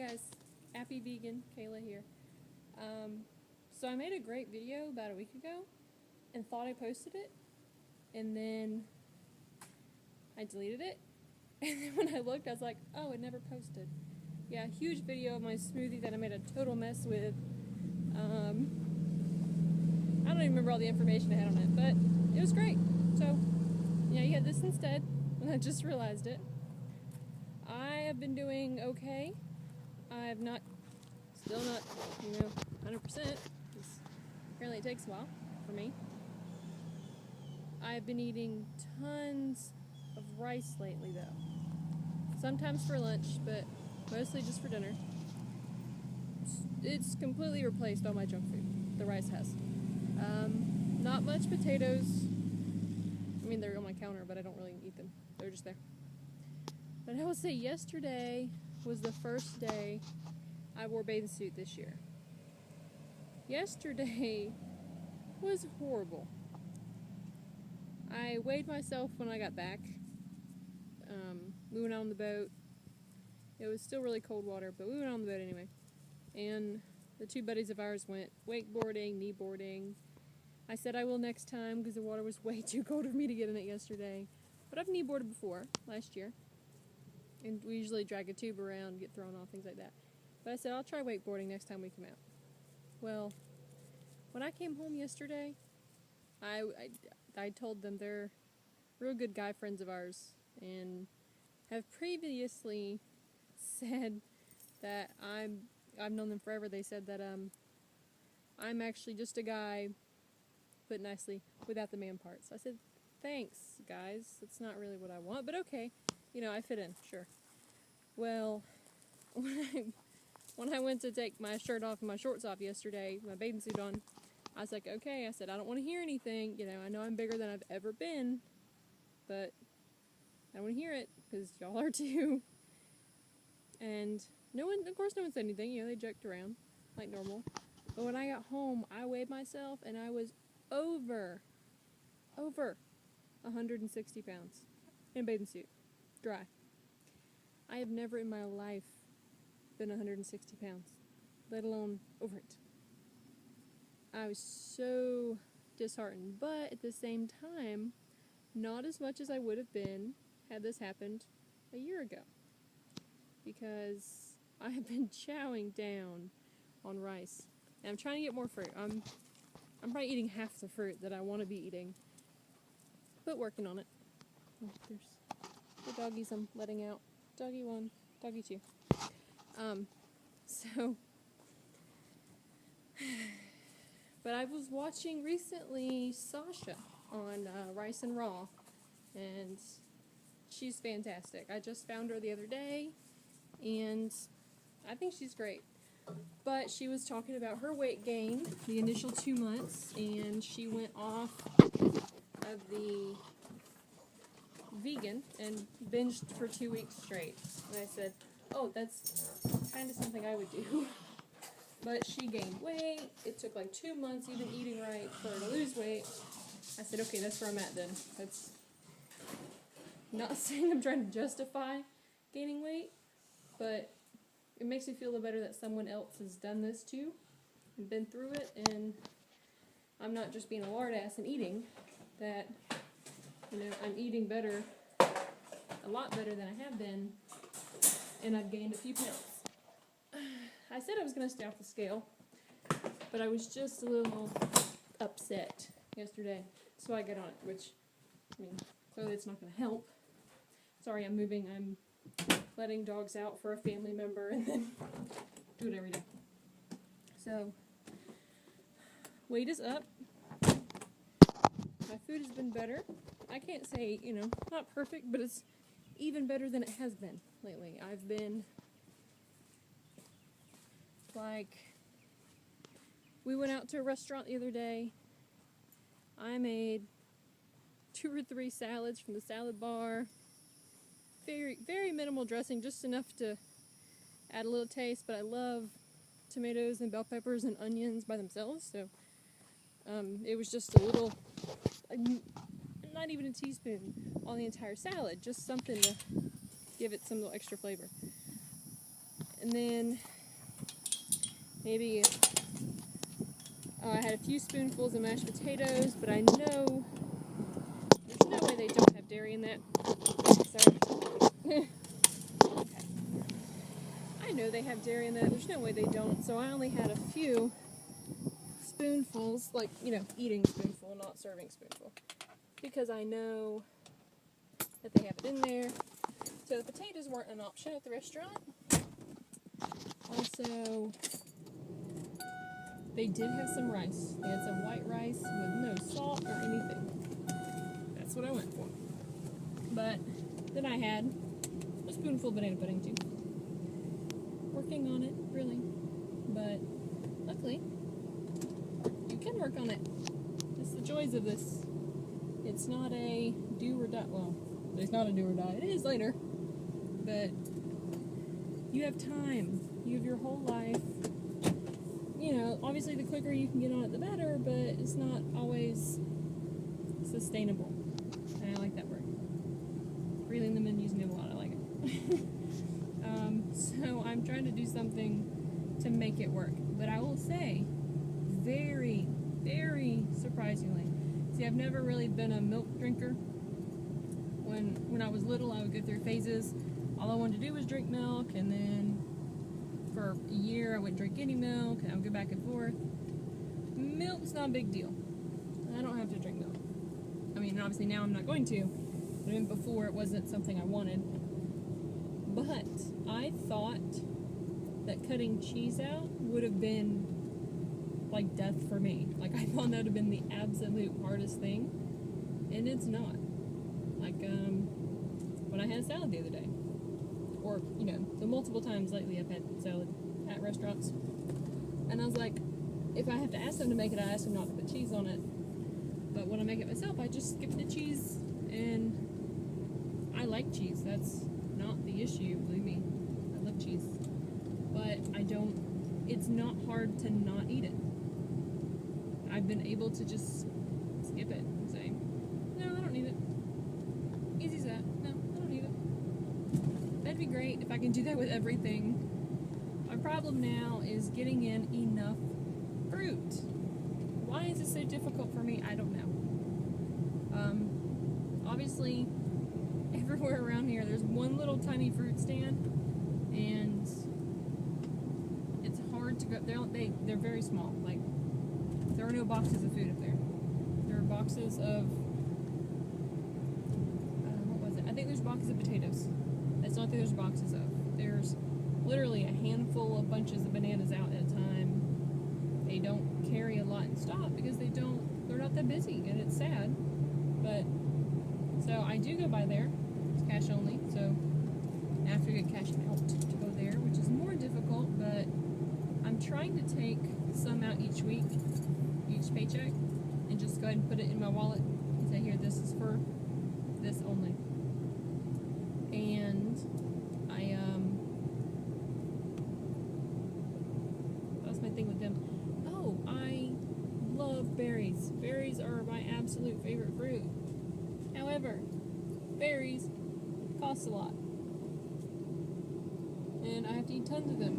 guys, Happy Vegan, Kayla here. So I made a great video about a week ago and thought I posted it, and then I deleted it, and then when I looked I was like, oh, it never posted. Yeah, huge video of my smoothie that I made a total mess with. I don't even remember all the information I had on it, but it was great. So, yeah, you had this instead, and I just realized it. I have been doing okay. I've still not, 100%, because apparently it takes a while for me. I've been eating tons of rice lately, though. Sometimes for lunch, but mostly just for dinner. It's completely replaced all my junk food, the rice has. Not much potatoes. I mean, they're on my counter, but I don't really eat them. They're just there. But I will say yesterday was the first day I wore a bathing suit this year. Yesterday was horrible. I weighed myself when I got back. We went out on the boat. It was still really cold water, but we went out on the boat anyway. And the two buddies of ours went wakeboarding, kneeboarding. I said I will next time because the water was way too cold for me to get in it yesterday. But I've kneeboarded before, last year. And we usually drag a tube around, get thrown off, things like that. But I said I'll try wakeboarding next time we come out. Well, when I came home yesterday, I told them they're real good guy friends of ours and have previously said that I've known them forever. They said that I'm actually just a guy, put when without the man parts. I said, thanks, guys. That's not really what I want, but okay. I fit in, sure. Well, when I went to take my shirt off and my shorts off yesterday, my bathing suit on, I was like, okay, I said, I don't want to hear anything. I know I'm bigger than I've ever been, but I don't want to hear it, because y'all are too. And of course no one said anything. They joked around, like normal. But when I got home, I weighed myself, and I was over 160 pounds in a bathing suit, dry. I have never in my life been 160 pounds, let alone over it. I was so disheartened, but at the same time, not as much as I would have been had this happened a year ago, because I have been chowing down on rice, and I'm trying to get more fruit. I'm probably eating half the fruit that I want to be eating, but working on it. There's the doggies I'm letting out. Doggy 1, doggy 2. But I was watching recently Sasha on Rice and Raw, and she's fantastic. I just found her the other day, and I think she's great. But she was talking about her weight gain the initial 2 months, and she went off of the vegan and binged for 2 weeks straight. And I said, oh, that's kind of something I would do. But she gained weight. It took like 2 months even eating right for her to lose weight. I said, okay, that's where I'm at then. That's not saying I'm trying to justify gaining weight, but it makes me feel better that someone else has done this too and been through it, and I'm not just being a lard ass and eating, that I'm eating better, a lot better than I have been, and I've gained a few pounds. I said I was going to stay off the scale, but I was just a little upset yesterday, so I got on it, which, clearly it's not going to help. Sorry, I'm moving. I'm letting dogs out for a family member, and then do it every day. So, weight is up. My food has been better. I can't say, not perfect, but it's even better than it has been lately. I've been, we went out to a restaurant the other day. I made 2 or 3 salads from the salad bar. Very, very minimal dressing, just enough to add a little taste, but I love tomatoes and bell peppers and onions by themselves, so it was just a little, not even a teaspoon on the entire salad, just something to give it some little extra flavor. And then maybe I had a few spoonfuls of mashed potatoes, but I know there's no way they don't have dairy in that. Sorry. I know they have dairy in that. There's no way they don't. So I only had a few spoonfuls, like, eating spoonful, not serving spoonful, because I know that they have it in there. So the potatoes weren't an option at the restaurant. Also, they did have some rice. They had some white rice with no salt or anything. That's what I went for. But then I had a spoonful of banana pudding too. Working on it, really. But luckily, you can work on it. That's the joys of this. It's not a do or die. Well, it's not a do or die. It is later. But you have time. You have your whole life. Obviously the quicker you can get on it, the better, but it's not always sustainable. And I like that word. Reeling them in, using it a lot. I like it. So I'm trying to do something to make it work. But I will say, very, very surprisingly, see, I've never really been a milk drinker. When I was little, I would go through phases. All I wanted to do was drink milk, and then for a year I wouldn't drink any milk, and I would go back and forth. Milk's not a big deal. I don't have to drink milk. I mean, obviously now I'm not going to, but even before it wasn't something I wanted. But I thought that cutting cheese out would have been like death for me. Like, I thought that would have been the absolute hardest thing, and it's not. Like, when I had salad the other day, or, the multiple times lately I've had salad at restaurants, and I was like, if I have to ask them to make it, I ask them not to put cheese on it. But when I make it myself, I just skip the cheese, and I like cheese. That's not the issue, believe me. I love cheese. But it's not hard to not eat it. I've been able to just skip it and say, no, I don't need it. Easy as that. No, I don't need it. That'd be great if I can do that with everything. My problem now is getting in enough fruit. Why is it so difficult for me? I don't know. Obviously, everywhere around here, there's one little tiny fruit stand, and it's hard to go. They're very small. Like, there are no boxes of food up there. There are boxes of what was it? I think there's boxes of potatoes. That's not that there's boxes of. There's literally a handful of bunches of bananas out at a time. They don't carry a lot in stock because they're not that busy, and it's sad. But so I do go by there. It's cash only, so I have to get cash out to go there, which is more difficult, but I'm trying to take some out each week, each paycheck, and just go ahead and put it in my wallet and say, here, this is for this only. And that's my thing with them. Oh, I love berries. Berries are my absolute favorite fruit. However, berries cost a lot, and I have to eat tons of them.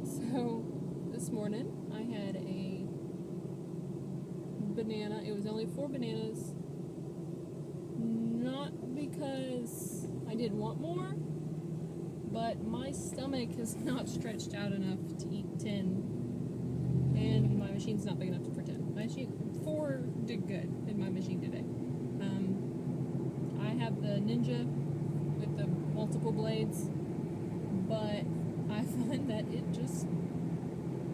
So this morning I had a banana. It was only 4 bananas, not because I didn't want more, but my stomach is not stretched out enough to eat 10, and my machine's not big enough for 10. 4 did good in my machine today. I have the Ninja with the multiple blades, but I find that it just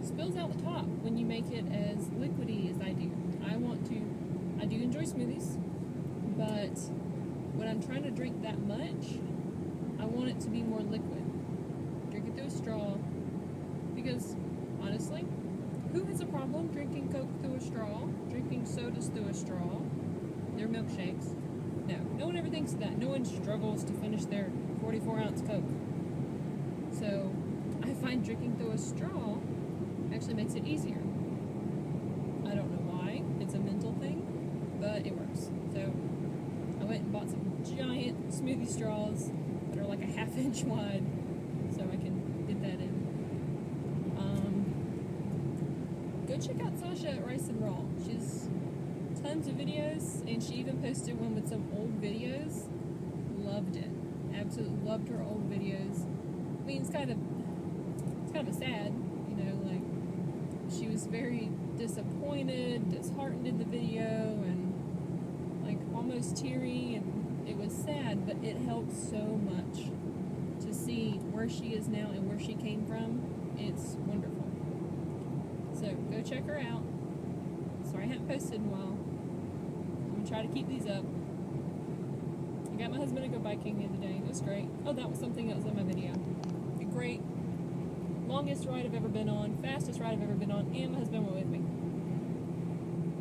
spills out the top when you make it as liquidy as I do. I do enjoy smoothies, but when I'm trying to drink that much, I want it to be more liquid. Drink it through a straw, because honestly, who has a problem drinking Coke through a straw, drinking sodas through a straw, their milkshakes? No one ever thinks of that. No one struggles to finish their 44-ounce Coke. So I find drinking through a straw actually makes it easier. I don't know why. It's a mental thing, but it works. So I went and bought some giant smoothie straws that are like a 1/2 inch wide, so I can get that in. Go check out Sasha at Rice and Raw. She's tons of videos, and she even posted one with some old videos. Loved it. Absolutely loved her old videos. I mean, it's kind of sad, you know, like, she was very disappointed, disheartened in the video, and like almost teary, and it was sad, but it helped so much to see where she is now and where she came from. It's wonderful. So go check her out. Sorry I haven't posted in a while. I'm gonna try to keep these up. I got my husband to go biking the other day. It was great. Oh, that was something that was in my video. A great, longest ride I've ever been on, fastest ride I've ever been on, and my husband went with me.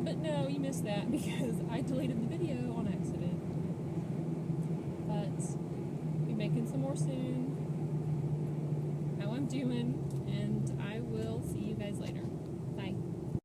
But no, you missed that because I deleted the video on accident. But we'll be making some more soon. How I'm doing.